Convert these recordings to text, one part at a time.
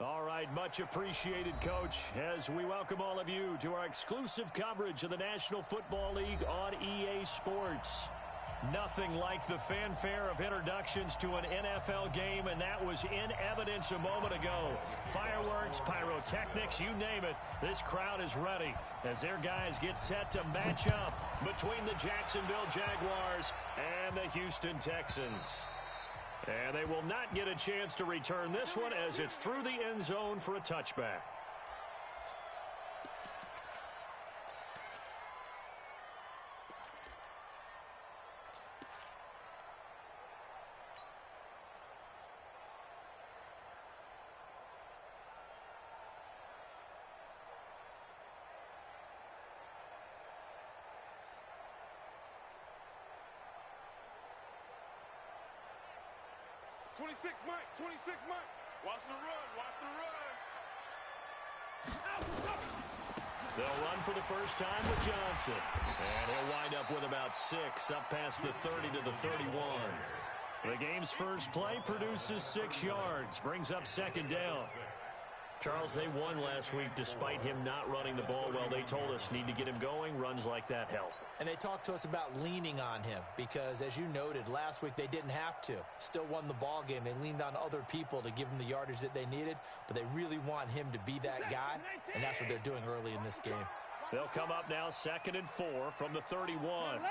All right, much appreciated, Coach, as we welcome all of you to our exclusive coverage of the National Football League on EA Sports. Nothing like the fanfare of introductions to an NFL game, and that was in evidence a moment ago. Fireworks, pyrotechnics, you name it, this crowd is ready as their guys get set to match up between the Jacksonville Jaguars and the Houston Texans. And they will not get a chance to return this one as it's through the end zone for a touchback. Mike. Watch the run. They'll run for the first time with Johnson. And he'll wind up with about 6 up past the 30 to the 31. The game's first play produces 6 yards, brings up second down. Charles, they won last week despite him not running the ball well. They told us need to get him going. Runs like that help. And they talked to us about leaning on him because, as you noted, last week they didn't have to. Still won the ball game. They leaned on other people to give them the yardage that they needed, but they really want him to be that guy, and that's what they're doing early in this game. They'll come up now 2nd and 4 from the 31. 26,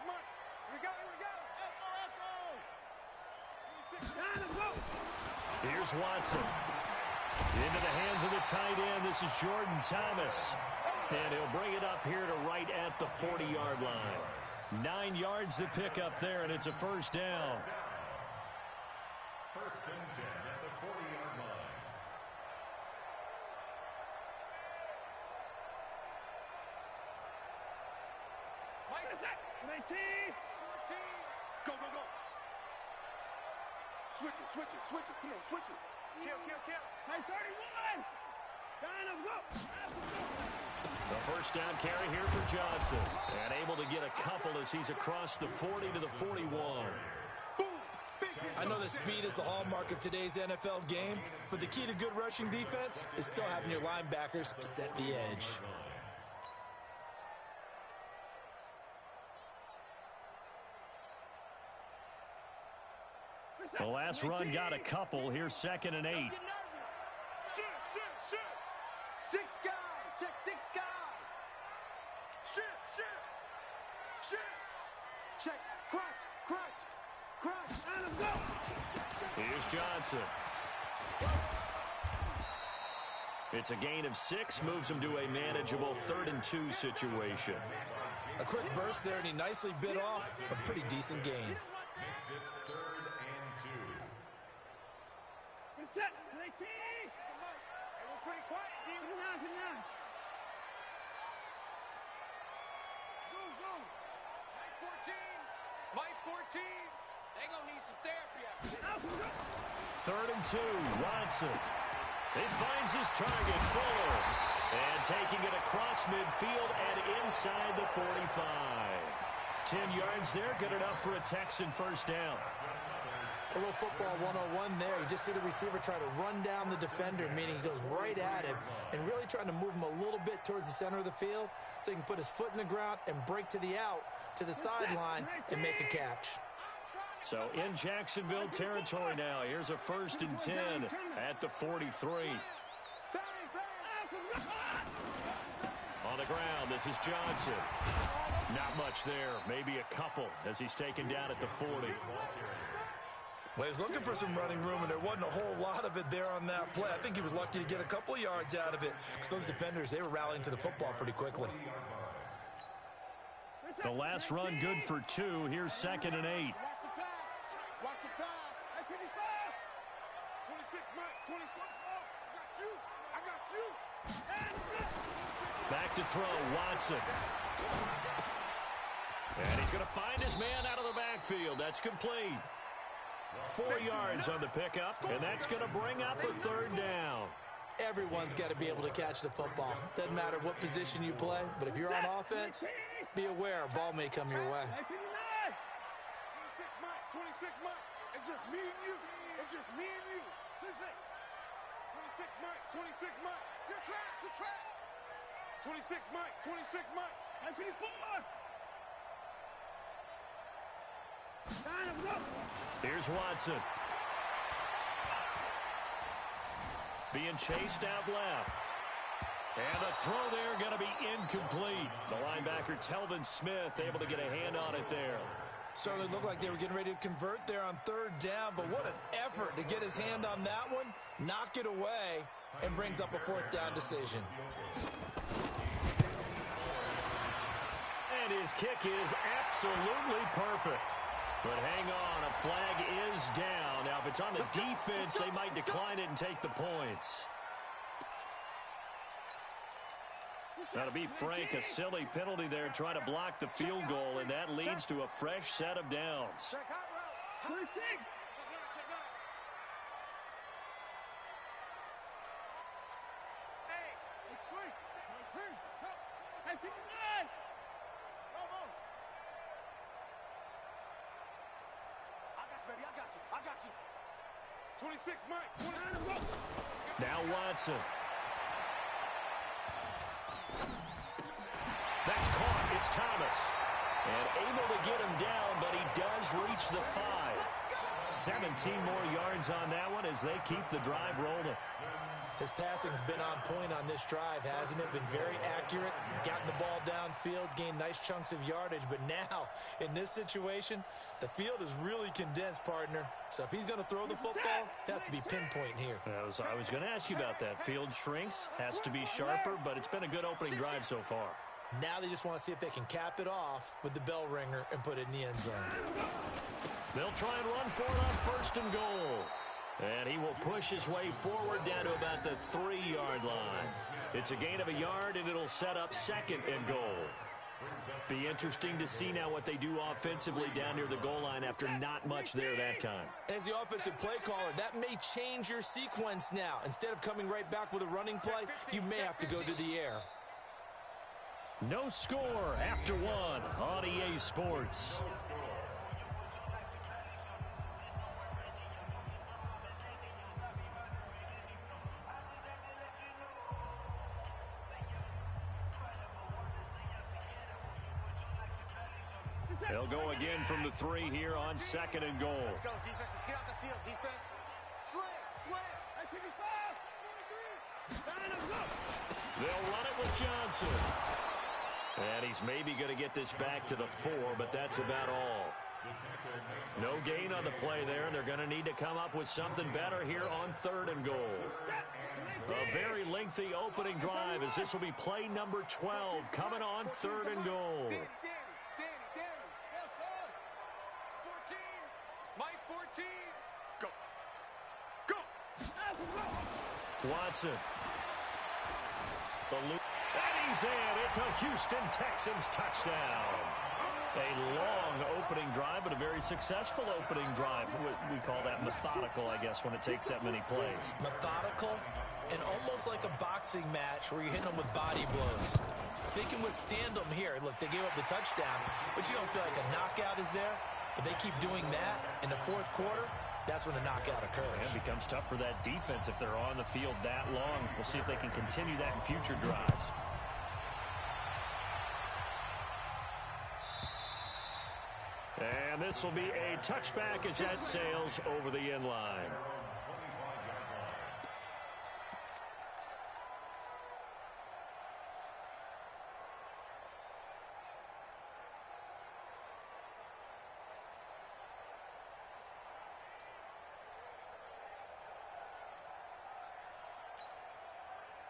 Mike. We got it. Here's Watson. Into the hands of the tight end. This is Jordan Thomas. And he'll bring it up here to right at the 40-yard line. 9 yards to pick up there, and it's a first down. First and 10 at the 40-yard line. Mike, is that 19? 14. Go. Switch it. Come on, switch it. Kill. Hey, 31. Down and go. The first down carry here for Johnson. And able to get a couple as he's across the 40 to the 41. I know that speed is the hallmark of today's NFL game, but the key to good rushing defense is still having your linebackers set the edge. The last run got a couple. Here's 2nd and 8. Shit. 6 guys. Check 6 guys. Shit. Check. Crunch. And go. Here's Johnson. It's a gain of 6. Moves him to a manageable 3rd and 2 situation. A quick burst there, and he nicely bit off a pretty decent gain. Makes it 3rd and 2. Set. 19. We're pretty quiet, team. 59. Go. Mike 14. They gonna need some therapy after this. 3rd and 2. Watson. He finds his target, Fuller. And taking it across midfield and inside the 45. 10 yards there, good enough for a Texan first down. A little football 101 there. You just see the receiver try to run down the defender, meaning he goes right at him and really trying to move him a little bit towards the center of the field so he can put his foot in the ground and break to the out, to the sideline, and make a catch. So in Jacksonville territory now. Here's a 1st and 10 at the 43. On the ground, this is Johnson. Not much there, maybe a couple as he's taken down at the 40. Well, he's looking for some running room, and there wasn't a whole lot of it there on that play. I think he was lucky to get a couple of yards out of it because those defenders, they were rallying to the football pretty quickly. The last run good for 2. Here's 2nd and 8. Watch the pass. 25. 26, Mike. 26. I got you. Back to throw, Watson. And he's going to find his man out of the backfield. That's complete. 4 yards on the pickup, and that's going to bring up a 3rd down. Everyone's got to be able to catch the football. Doesn't matter what position you play, but if you're on offense, be aware a ball may come your way. 26, Mike. It's just me and you. It's just me and you. 26, Mike. 26, Mike. You're trash. You're trash. 26, Mike. 26, Mike. And 54. Here's Watson. Being chased out left. And the throw there going to be incomplete. The linebacker, Telvin Smith, able to get a hand on it there. Certainly looked like they were getting ready to convert there on third down, but what an effort to get his hand on that one, knock it away, and brings up a fourth down decision. And his kick is absolutely perfect. But hang on, a flag is down. Now, if it's on the defense, they might decline it and take the points. Now, to be frank, a silly penalty there trying to block the field goal, and that leads to a fresh set of downs. I got you. 26, Mike. Now Watson. That's caught. It's Thomas. And able to get him down, but he does reach the 5. 17 more yards on that one as they keep the drive rolling. His passing's been on point on this drive, hasn't it? Been very accurate, gotten the ball downfield, gained nice chunks of yardage. But now, in this situation, the field is really condensed, partner. So if he's going to throw the football, they have to be pinpoint here. I was going to ask you about that. Field shrinks, has to be sharper, but it's been a good opening drive so far. Now they just want to see if they can cap it off with the bell ringer and put it in the end zone. They'll try and run for it on 1st and goal. And he will push his way forward down to about the 3-yard line. It's a gain of a yard, and it'll set up 2nd and goal. Be interesting to see now what they do offensively down near the goal line after not much there that time. As the offensive play caller, that may change your sequence now. Instead of coming right back with a running play, you may have to go to the air. No score after 1 on EA Sports. They'll go again from the 3 here on 2nd and goal. Let's go, defense. Let's get out the field, defense. Slam. They'll run it with Johnson. And he's maybe going to get this back to the 4, but that's about all. No gain on the play there, and they're going to need to come up with something better here on 3rd and goal. A very lengthy opening drive as this will be play number 12 coming on 3rd and goal. Mike 14. Go. Watson. And he's in. It's a Houston Texans touchdown. A long opening drive, but a very successful opening drive. We call that methodical, I guess, when it takes that many plays. Methodical and almost like a boxing match where you're hitting them with body blows. They can withstand them here. Look, they gave up the touchdown, but you don't feel like a knockout is there. But they keep doing that in the 4th quarter. That's when the knockout occurs. It becomes tough for that defense if they're on the field that long. We'll see if they can continue that in future drives. And this will be a touchback as that sails over the end line.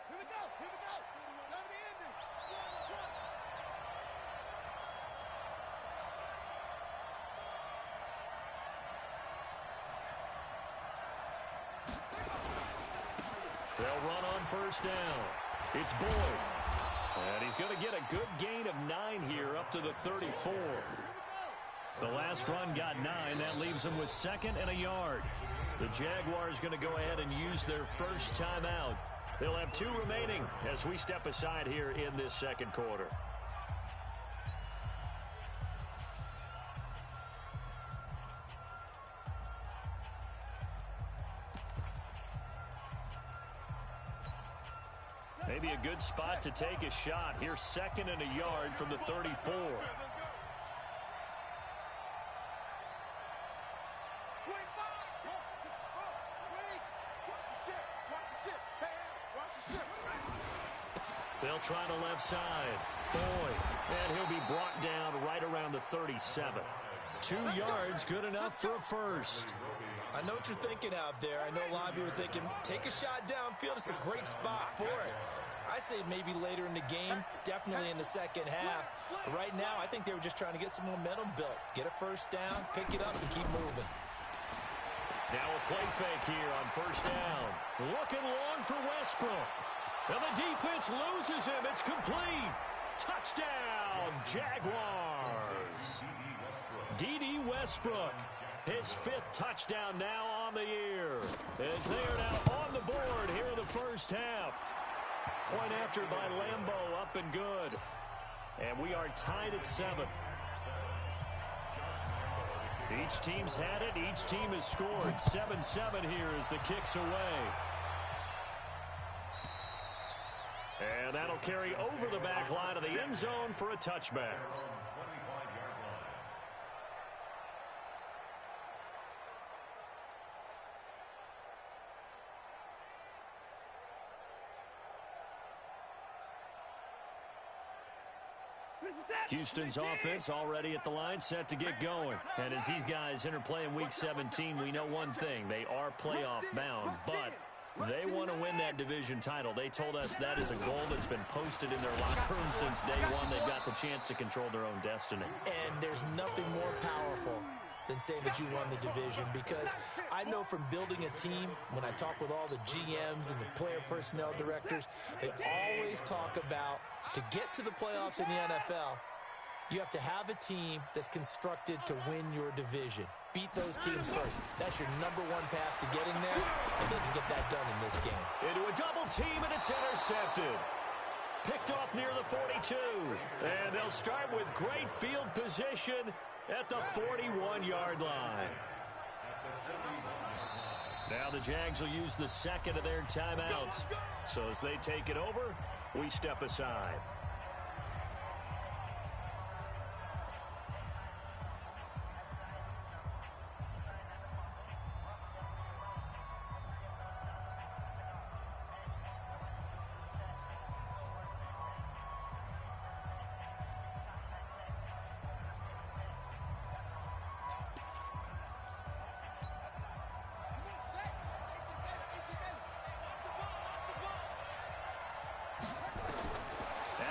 Here we go. Time to end it. They'll run on 1st down. It's Boyd. And he's going to get a good gain of 9 here up to the 34. The last run got 9. That leaves them with 2nd and a yard. The Jaguars going to go ahead and use their first timeout. They'll have 2 remaining as we step aside here in this 2nd quarter. Maybe a good spot to take a shot. Here's 2nd and a yard from the 34. They'll try the left side. Boyd. And he'll be brought down right around the 37. 2 yards, good enough for a first. I know what you're thinking out there. I know a lot of you are thinking, take a shot downfield. It's a great spot for it. I'd say maybe later in the game, definitely in the second half. But right now, I think they were just trying to get some momentum built. Get a first down, pick it up, and keep moving. Now a play fake here on first down. Looking long for Westbrook. And the defense loses him. It's complete. Touchdown, Jaguars. D.D. Westbrook, his 5th touchdown now on the year, as they are now on the board here in the first half. Point after by Lambeau, up and good. And we are tied at 7. Each team's had it. Each team has scored. 7-7 here as the kick's away. And that'll carry over the back line of the end zone for a touchback. Houston's offense already at the line, set to get going. And as these guys interplay in Week 17, we know one thing. They are playoff bound, but they want to win that division title. They told us that is a goal that's been posted in their locker room since day one. They've got the chance to control their own destiny. And there's nothing more powerful than saying that you won the division, because I know from building a team, when I talk with all the GMs and the player personnel directors, they always talk about, to get to the playoffs in the NFL, you have to have a team that's constructed to win your division. Beat those teams first. That's your #1 path to getting there, and they can get that done in this game. Into a double team, and it's intercepted. Picked off near the 42. And they'll start with great field position at the 41-yard line. Now the Jags will use the 2nd of their timeouts. So as they take it over, we step aside.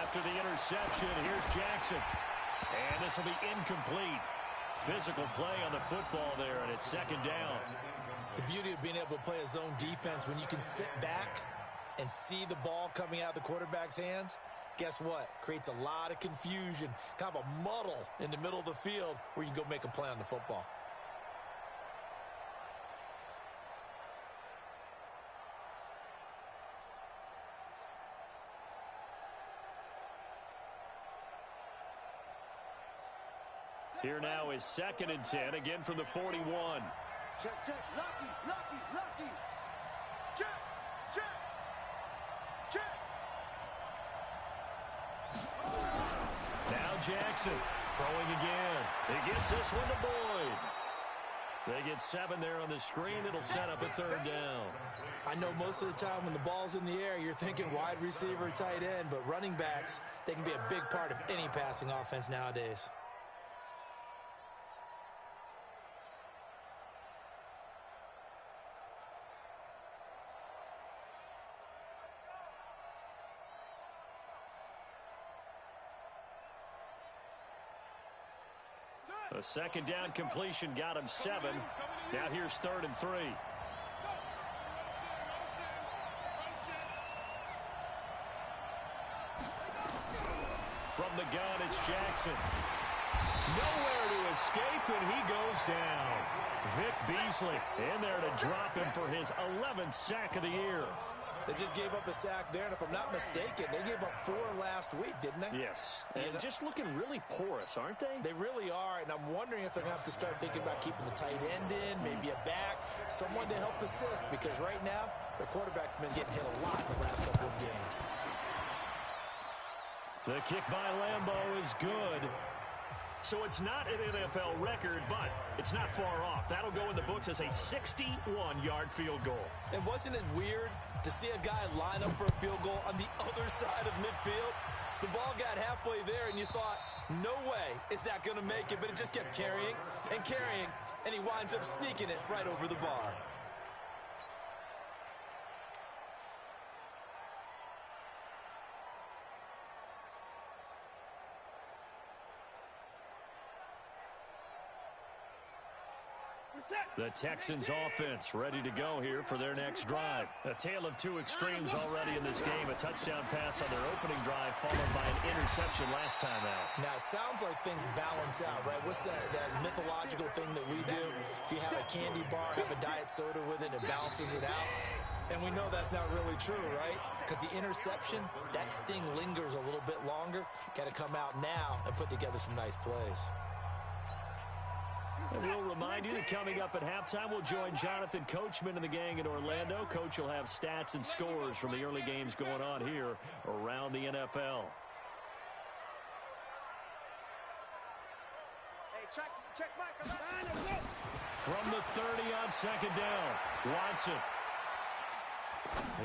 After the interception, here's Jackson. And this will be incomplete. Physical play on the football there, and it's 2nd down. The beauty of being able to play a zone defense, when you can sit back and see the ball coming out of the quarterback's hands, guess what? Creates a lot of confusion, kind of a muddle in the middle of the field where you can go make a play on the football. Here now is 2nd and 10, again from the 41. Check, check. Lucky, lucky, lucky. Check, check, check. Now Jackson throwing again. He gets this one to Boyd. They get 7 there on the screen. It'll set up a 3rd down. I know most of the time when the ball's in the air, you're thinking wide receiver, tight end, but running backs, they can be a big part of any passing offense nowadays. A 2nd down completion got him 7. Now here's 3rd and 3. From the gun, it's Jackson. Nowhere to escape, and he goes down. Vic Beasley in there to drop him for his 11th sack of the year. They just gave up a sack there, and if I'm not mistaken, they gave up 4 last week, didn't they? Yes, and just looking really porous, aren't they? They really are, and I'm wondering if they're going to have to start thinking about keeping the tight end in, maybe a back, someone to help assist, because right now, their quarterback's been getting hit a lot in the last couple of games. The kick by Lambeau is good. So it's not an NFL record, but it's not far off. That'll go in the books as a 61-yard field goal. And wasn't it weird to see a guy line up for a field goal on the other side of midfield? The ball got halfway there, and you thought, no way is that going to make it, but it just kept carrying, and he winds up sneaking it right over the bar. The Texans offense ready to go here for their next drive. A tale of two extremes already in this game. A touchdown pass on their opening drive followed by an interception last time out. Now, it sounds like things balance out, right? What's that mythological thing that we do? If you have a candy bar, have a diet soda with it, it balances it out. And we know that's not really true, right? Because the interception, that sting lingers a little bit longer. Got to come out now and put together some nice plays. And we'll remind you that coming up at halftime, we'll join Jonathan Coachman and the gang in Orlando. Coach will have stats and scores from the early games going on here around the NFL. Hey, check back. From the 30 on second down, Watson.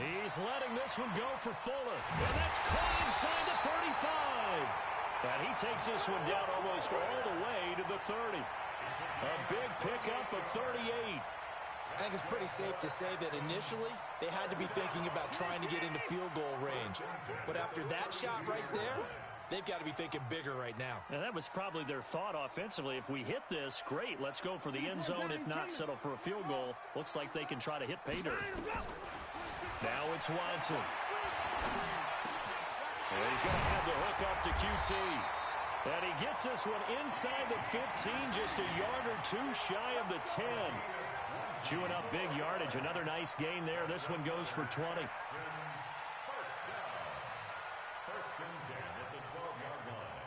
He's letting this one go for Fuller. And that's caught inside the 35. And he takes this one down almost all the way to the 30. A big pickup of 38. I think it's pretty safe to say that initially they had to be thinking about trying to get into field goal range. But after that shot right there, they've got to be thinking bigger right now. And that was probably their thought offensively. If we hit this, great. Let's go for the end zone. If not, settle for a field goal. Looks like they can try to hit pay dirt. Now it's Watson. And he's going to have the hook up to QT. And he gets this one inside the 15, just a yard or two shy of the 10. Chewing up big yardage. Another nice gain there. This one goes for 20. First and 10 at the 12-yard line.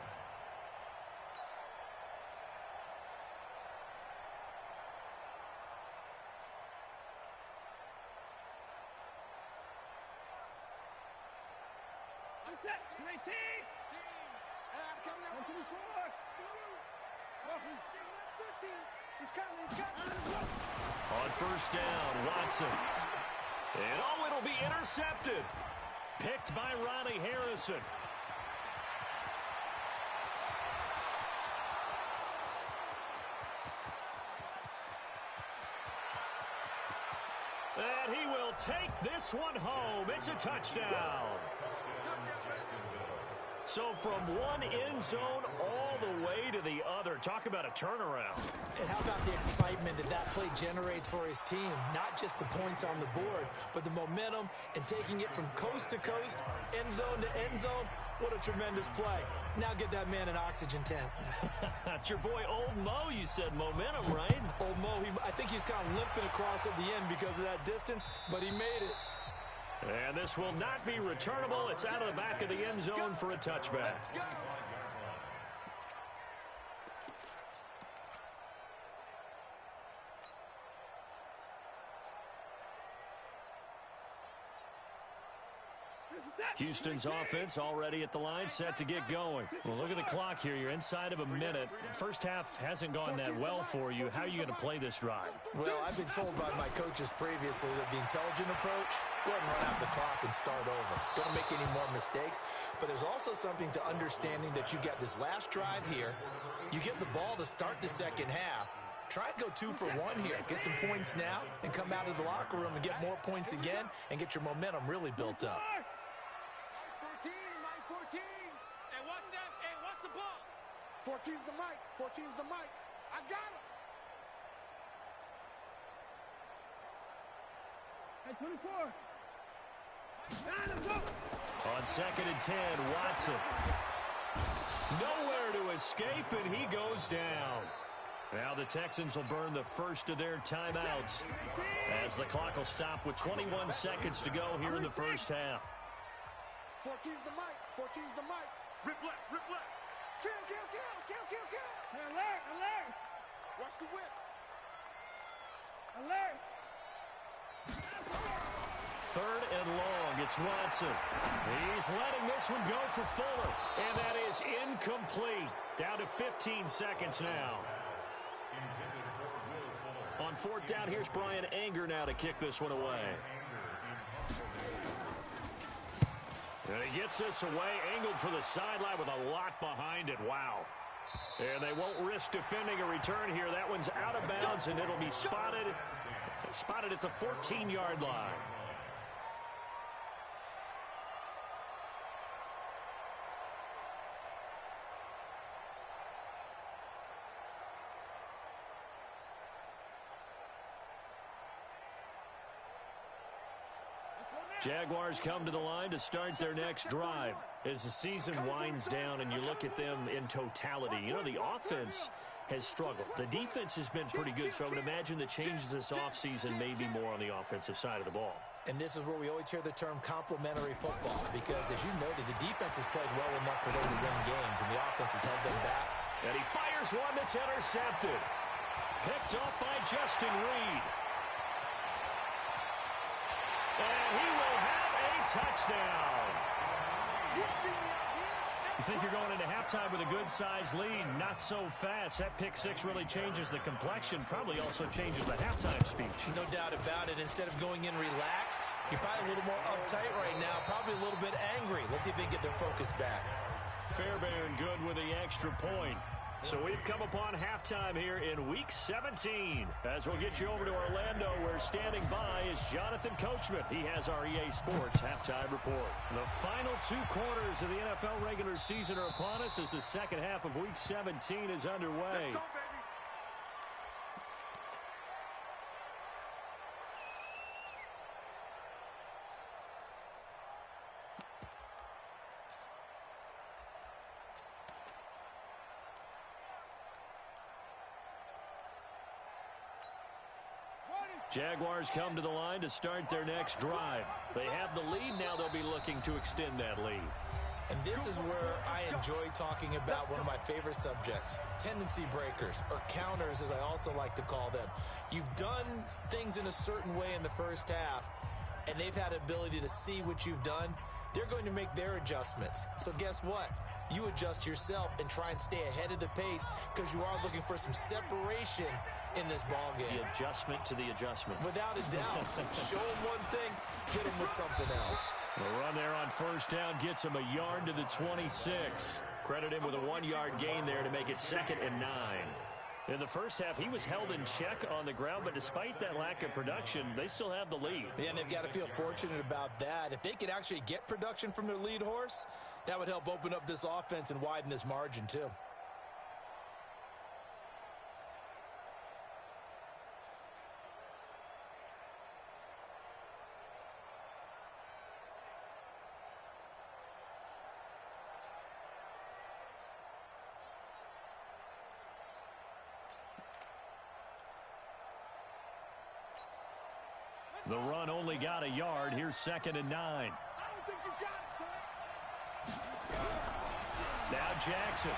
I'm set. 19. I'm coming out. 24. 13. He's coming. On first down, Watson. And oh, it'll be intercepted. Picked by Ronnie Harrison. And he will take this one home. It's a touchdown. So from one end zone all the way to the other. Talk about a turnaround. And how about the excitement that play generates for his team? Not just the points on the board, but the momentum and taking it from coast to coast, end zone to end zone. What a tremendous play. Now get that man an oxygen tent. That's your boy Old Mo, you said. Momentum, right? Old Mo, I think he's kind of limping across at the end because of that distance, but he made it. And this will not be returnable. It's out of the back of the end zone for a touchback. Houston's offense already at the line, set to get going. Well, look at the clock here. You're inside of a minute. First half hasn't gone that well for you. How are you going to play this drive? Well, I've been told by my coaches previously that the intelligent approach, go ahead and run out the clock and start over. Don't make any more mistakes. But there's also something to understanding that you got this last drive here. You get the ball to start the second half. Try and go 2 for 1 here. Get some points now and come out of the locker room and get more points again and get your momentum really built up. 14. Hey, watch that. Hey, watch the ball. 14's the mic. 14's the mic. I got him. Hey, 24. On second and 10, Watson. Nowhere to escape, and he goes down. Now the Texans will burn the first of their timeouts as the clock will stop with 21 seconds to go here in the first half. 14's the mic. 14's the mic. Rip left. Kill. Alert. Watch the whip. Alert. Third and long. It's Watson. He's letting this one go for Fuller. And that is incomplete. Down to 15 seconds now. On fourth down, here's Brian Anger now to kick this one away. And he gets this away, angled for the sideline with a lot behind it. Wow. And they won't risk defending a return here. That one's out of bounds, and it'll be spotted at the 14-yard line. Jaguars come to the line to start their next drive. As the season winds down and you look at them in totality, you know, the offense has struggled. The defense has been pretty good, so I would imagine the changes this offseason may be more on the offensive side of the ball. And this is where we always hear the term complementary football, because as you noted, the defense has played well enough for them to win games, and the offense has held them back. And he fires one that's intercepted. Picked off by Justin Reed. And he will have a touchdown. You think you're going into halftime with a good-sized lead? Not so fast. That pick six really changes the complexion, probably also changes the halftime speech. No doubt about it. Instead of going in relaxed, you're probably a little more uptight right now, probably a little bit angry. Let's see if they can get their focus back. Fairbairn good with the extra point. So we've come upon halftime here in Week 17. As we'll get you over to Orlando, where standing by is Jonathan Coachman. He has our EA Sports halftime report. The final two quarters of the NFL regular season are upon us as the second half of Week 17 is underway. Let's go, baby. Jaguars come to the line to start their next drive. They have the lead. Now they'll be looking to extend that lead. And this is where I enjoy talking about one of my favorite subjects, tendency breakers, or counters as I also like to call them. You've done things in a certain way in the first half, and they've had the ability to see what you've done. They're going to make their adjustments. So guess what? You adjust yourself and try and stay ahead of the pace, because you are looking for some separation in this ball game. The adjustment to the adjustment. Without a doubt. Show them one thing, hit them with something else. The run there on first down gets him a yard to the 26. Credit him with a 1-yard gain there to make it 2nd and 9. In the first half, he was held in check on the ground, but despite that lack of production, they still have the lead. Yeah, and they've got to feel fortunate about that. If they could actually get production from their lead horse, that would help open up this offense and widen this margin too. The run only got a yard. Here's 2nd and 9. I don't think you got it, son. Now Jackson.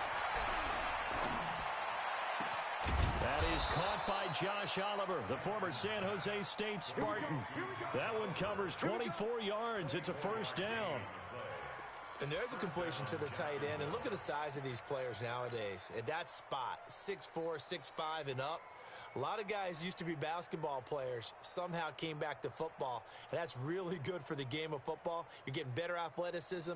That is caught by Josh Oliver, the former San Jose State Spartan. That one covers 24 yards. It's a first down. And there's a completion to the tight end. And look at the size of these players nowadays. At that spot, 6'4", 6'5", and up. A lot of guys used to be basketball players, somehow came back to football, and that's really good for the game of football. You're getting better athleticism,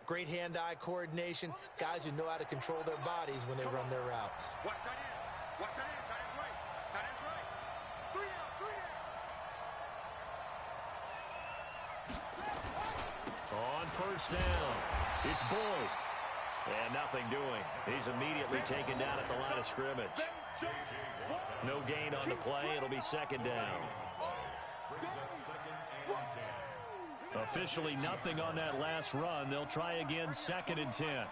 great hand-eye coordination, guys who know how to control their bodies when they run their routes. Watch that in. Watch that in. Tight end's right. Tight end's right. 3 down. 3 down. On first down, it's Boyd. And nothing doing. He's immediately taken down at the line of scrimmage. No gain on the play. It'll be 2nd down. Officially nothing on that last run. They'll try again, 2nd and 10.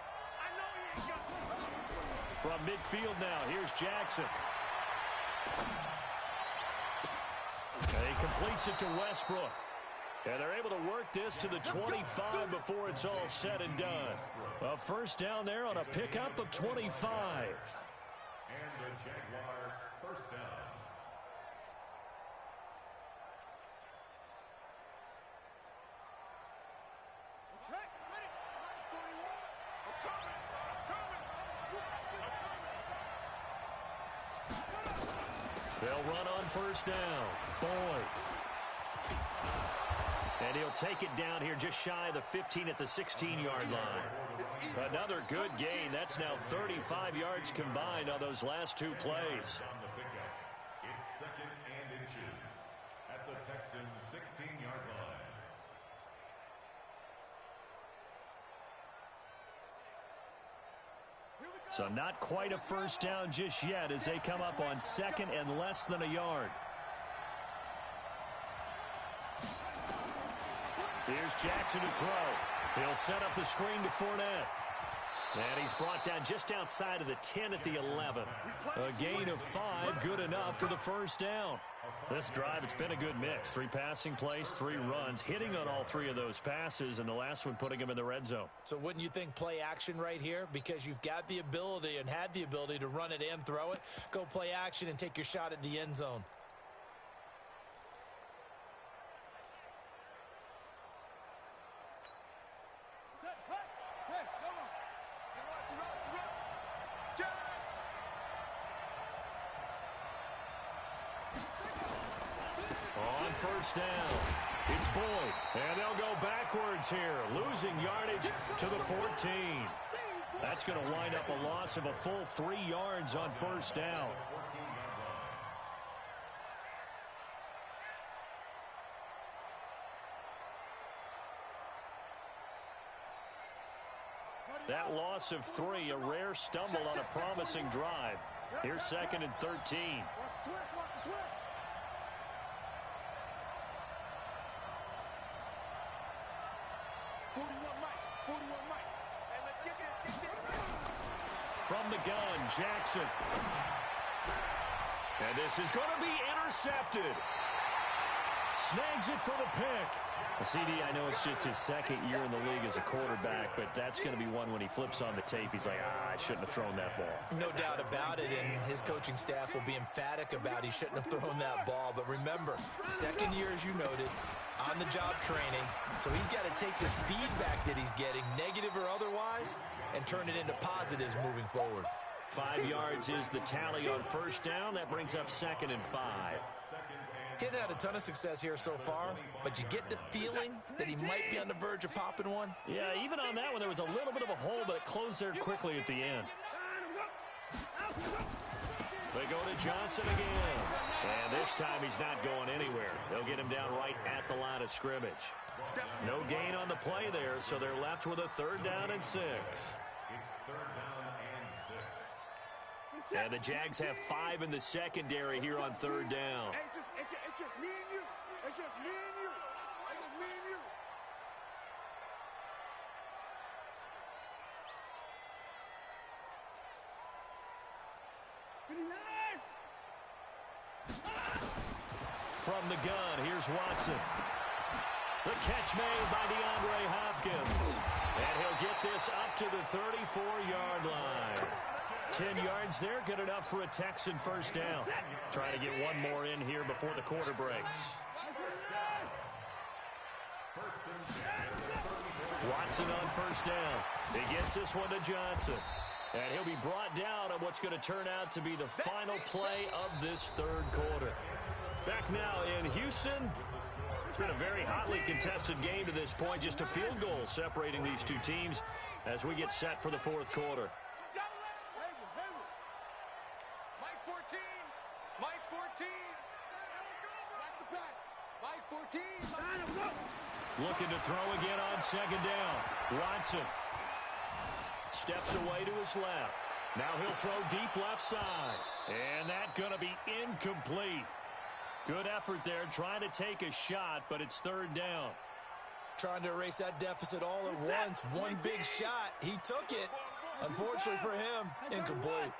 From midfield now, here's Jackson. And he completes it to Westbrook. And they're able to work this to the 25 before it's all said and done. A first down there on a pickup of 25. And the Jaguar first down. They'll run on first down. Boyd. And he'll take it down here just shy of the 15 at the 16-yard line. Another good gain. That's now 35 yards combined on those last two plays. It's second and inches at the Texans' 16-yard line. So not quite a first down just yet as they come up on second and less than a yard. Here's Jackson to throw. He'll set up the screen to Fournette. And he's brought down just outside of the 10 at the 11. A gain of 5, good enough for the first down. This drive, it's been a good mix. 3 passing plays, 3 runs, hitting on all 3 of those passes, and the last one putting him in the red zone. So wouldn't you think play action right here? Because you've got the ability and had the ability to run it and throw it. Go play action and take your shot at the end zone. On first down, it's Boyd, and they'll go backwards here, losing yardage to the 14. That's going to wind up a loss of a full 3 yards on first down. That loss of 3, a rare stumble on a promising drive. Here's second and 13. Watch the twist, watch the twist. Hey, let's get this. From the gun, Jackson. And this is going to be intercepted. Snags it for the pick. CD, I know it's just his second year in the league as a quarterback, but that's going to be one when he flips on the tape. He's like, I shouldn't have thrown that ball. No doubt about it, and his coaching staff will be emphatic about he shouldn't have thrown that ball. But remember, second year, as you noted, on-the-job training. So he's got to take this feedback that he's getting, negative or otherwise, and turn it into positives moving forward. 5 yards is the tally on first down. That brings up second and 5. Hitting had a ton of success here so far, but you get the feeling that he might be on the verge of popping one. Yeah, even on that one, there was a little bit of a hole, but it closed there quickly at the end. They go to Johnson again. And this time he's not going anywhere. They'll get him down right at the line of scrimmage. No gain on the play there, so they're left with a 3rd down and 6. It's 3rd down and 6. And the Jags have 5 in the secondary here on 3rd down. Hey, it's just me and you. It's just me and you. It's just me and you. From the gun, here's Watson. The catch made by DeAndre Hopkins. And he'll get this up to the 34-yard line. 10 yards there, good enough for a Texan first down. Trying to get one more in here before the quarter breaks. Watson on first down. He gets this one to Johnson. And he'll be brought down on what's going to turn out to be the final play of this 3rd quarter. Back now in Houston. It's been a very hotly contested game to this point. Just a field goal separating these two teams as we get set for the 4th quarter. Looking to throw again on 2nd down. Watson steps away to his left. Now he'll throw deep left side. And that's going to be incomplete. Good effort there, trying to take a shot, but it's 3rd down. Trying to erase that deficit all at once. One big shot. He took it. Unfortunately for him, incomplete.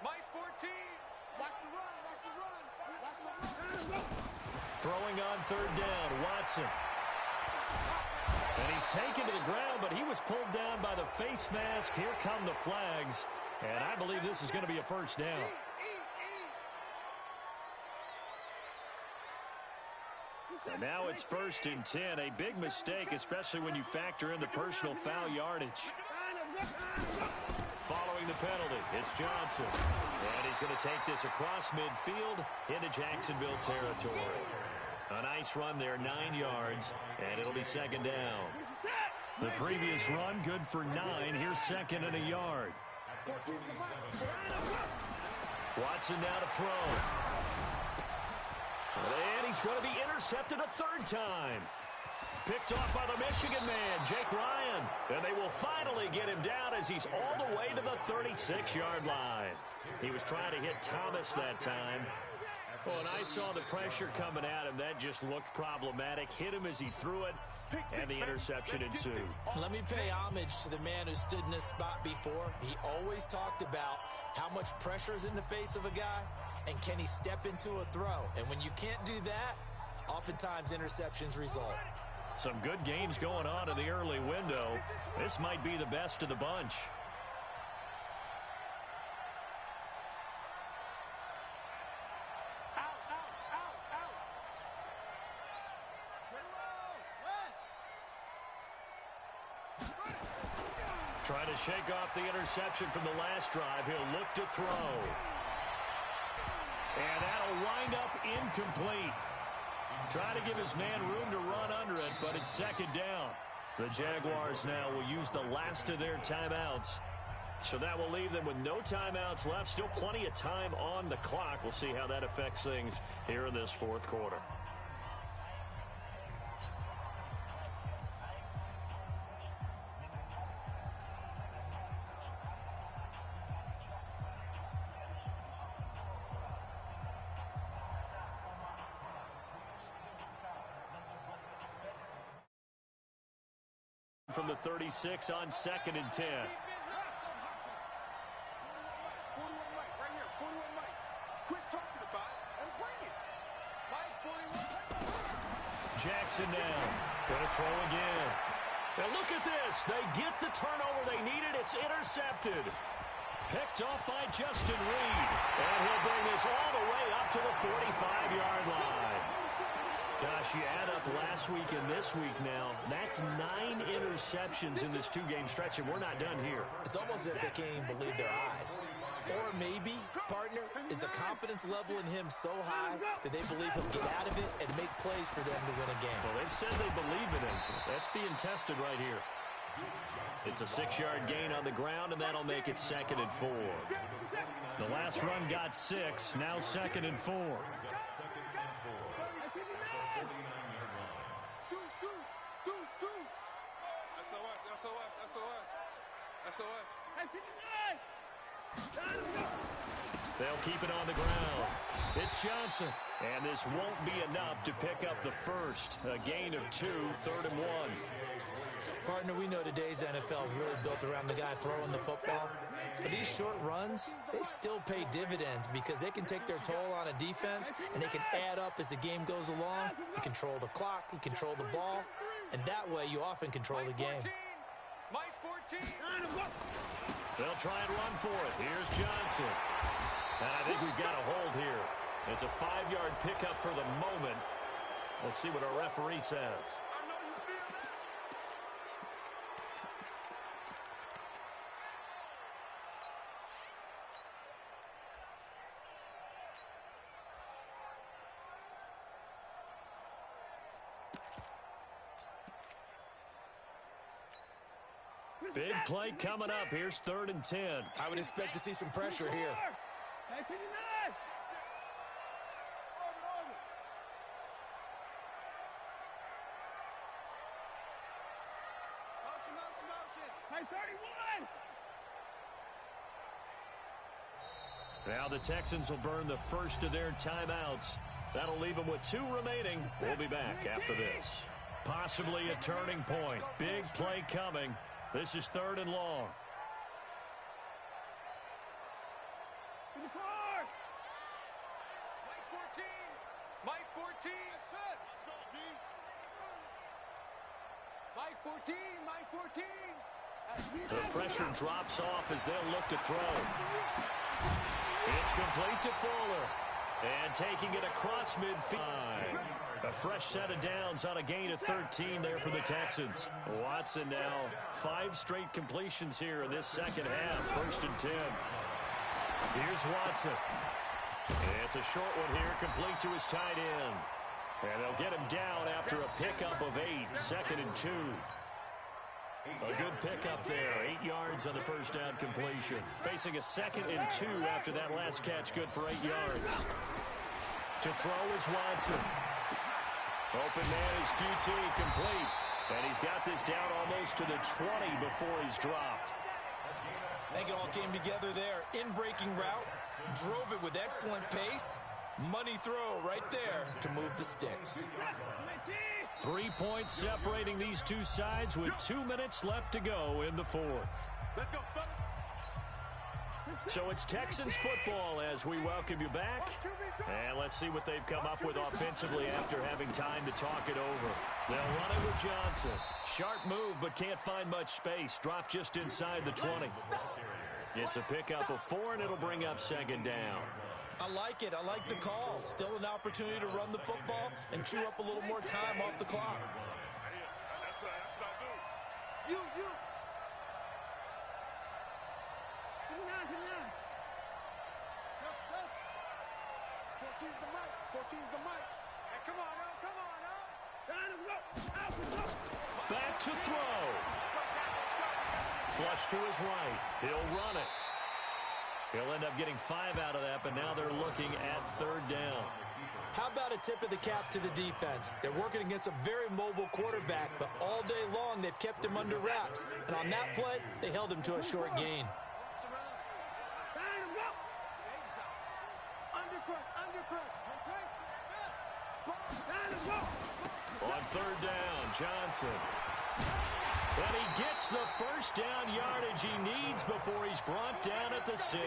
Mike 14. Watch the run. Throwing on 3rd down, Watson. And he's taken to the ground, but he was pulled down by the face mask. Here come the flags. And I believe this is going to be a first down. And now it's 1st and 10. A big mistake, especially when you factor in the personal foul yardage. Following the penalty, it's Johnson. And he's going to take this across midfield into Jacksonville territory. A nice run there, 9 yards, and it'll be 2nd down. The previous run, good for 9. Here's 2nd and a yard. Watson now to throw. And he's going to be intercepted a 3rd time. Picked off by the Michigan man, Jake Ryan. And they will finally get him down as he's all the way to the 36-yard line. He was trying to hit Thomas that time. Well, and I saw the pressure coming at him. That just looked problematic. Hit him as he threw it, and the interception ensued. Let me pay homage to the man who stood in this spot before. He always talked about how much pressure is in the face of a guy, and can he step into a throw? And when you can't do that, oftentimes interceptions result. Some good games going on in the early window. This might be the best of the bunch. Trying to shake off the interception from the last drive. He'll look to throw. And that'll wind up incomplete. Trying to give his man room to run under it, but it's 2nd down. The Jaguars now will use the last of their timeouts. So that will leave them with no timeouts left. Still plenty of time on the clock. We'll see how that affects things here in this 4th quarter. From the 36 on 2nd and 10. 41 Mike, right here, 41 Mike. Quit talking about it and bring it. Mike, 41. Jackson now. Gonna throw again. And look at this. They get the turnover they needed. It's intercepted. Picked off by Justin Reed. And he'll bring this all the way up to the 45-yard line. Gosh, you add up last week and this week now, that's 9 interceptions in this 2-game stretch, and we're not done here. It's almost as if they can't even believe their eyes. Or maybe, partner, is the confidence level in him so high that they believe he'll get out of it and make plays for them to win a game. Well, they've said they believe in him. That's being tested right here. It's a 6-yard gain on the ground, and that'll make it 2nd and 4. The last run got 6, now 2nd and 4. They'll keep it on the ground. It's Johnson. And this won't be enough to pick up the first. A gain of 2, 3rd and 1. Partner, we know today's NFL is really built around the guy throwing the football. But these short runs, they still pay dividends because they can take their toll on a defense, and they can add up as the game goes along. You control the clock, you control the ball, and that way you often control the game. Mike 14. They'll try and run for it. Here's Johnson. And I think we've got a hold here. It's a 5-yard pickup for the moment. Let's see what our referee says. Big play coming up. Here's 3rd and 10. I would expect to see some pressure here. Now the Texans will burn the first of their timeouts. That'll leave them with 2 remaining. We'll be back after this. Possibly a turning point. Big play coming. This is 3rd and long. Mike 14. Mike 14. That's it. Let's go, D. Mike 14. Mike 14. The pressure drops off as they'll look to throw. It's complete to Fuller. And taking it across midfield. A fresh set of downs on a gain of 13 there for the Texans. Watson now 5 straight completions here in this second half. 1st and 10. Here's Watson. It's a short one here, complete to his tight end. And they'll get him down after a pickup of 8. 2nd and 2. A good pickup there. 8 yards on the first down completion. Facing a 2nd and 2 after that last catch. Good for 8 yards. To throw is Watson. Open man is QT, complete. And he's got this down almost to the 20 before he's dropped. I think it all came together there. In-breaking route. Drove it with excellent pace. Money throw right there to move the sticks. 3 points separating these two sides with 2 minutes left to go in the 4th. Let's go, fellas. So it's Texans football as we welcome you back. And let's see what they've come up with offensively after having time to talk it over. They'll run it with Johnson. Sharp move, but can't find much space. Drop just inside the 20. It's a pickup of 4, and it'll bring up 2nd down. I like it. I like the call. Still an opportunity to run the football and chew up a little more time off the clock. That's what I do. You. Give me 9. 14's the mic. 14's the mic. Hey, come on, now. Back to throw. Flush to his right. He'll run it. He'll end up getting 5 out of that, but now they're looking at 3rd down. How about a tip of the cap to the defense? They're working against a very mobile quarterback, but all day long they've kept him under wraps. And on that play, they held him to a short gain. On 3rd down, Johnson. And he gets the first down yardage he needs before he's brought down at the 6.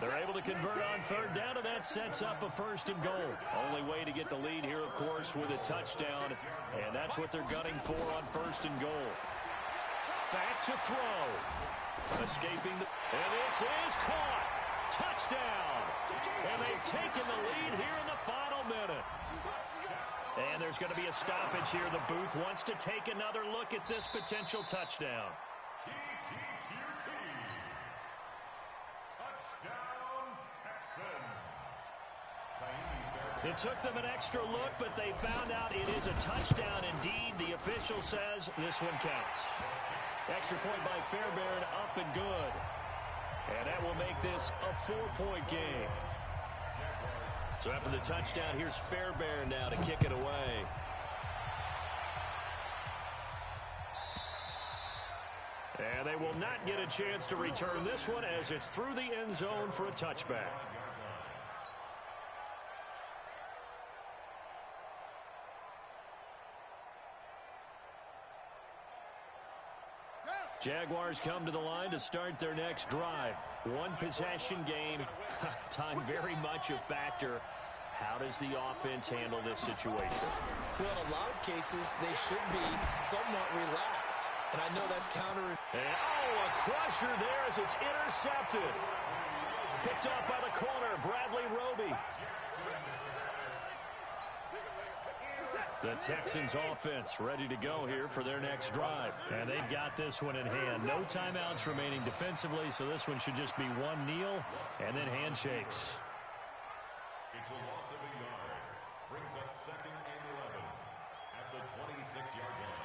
They're able to convert on 3rd down, and that sets up a 1st and goal. Only way to get the lead here, of course, with a touchdown, and that's what they're gunning for on 1st and goal. Back to throw. Escaping the... And this is caught. Touchdown. And they've taken the lead here in the final minute. And there's going to be a stoppage here. The booth wants to take another look at this potential touchdown. Touchdown, Texans. It took them an extra look, but they found out it is a touchdown indeed. The official says this one counts. Extra point by Fairbairn, up and good. And that will make this a 4-point game. So after the touchdown, here's Fairbairn now to kick it away. And they will not get a chance to return this one as it's through the end zone for a touchback. Jaguars come to the line to start their next drive. 1-possession game. Time very much a factor. How does the offense handle this situation? Well, in a lot of cases, they should be somewhat relaxed. And I know that's counter... And, a crusher there as it's intercepted. Picked off by the corner, Bradley Roby. The Texans offense ready to go here for their next drive. And they've got this one in hand. No timeouts remaining defensively, so this one should just be one kneel and then handshakes. It's a loss of a yard. Brings up 2nd and 11 at the 26-yard line.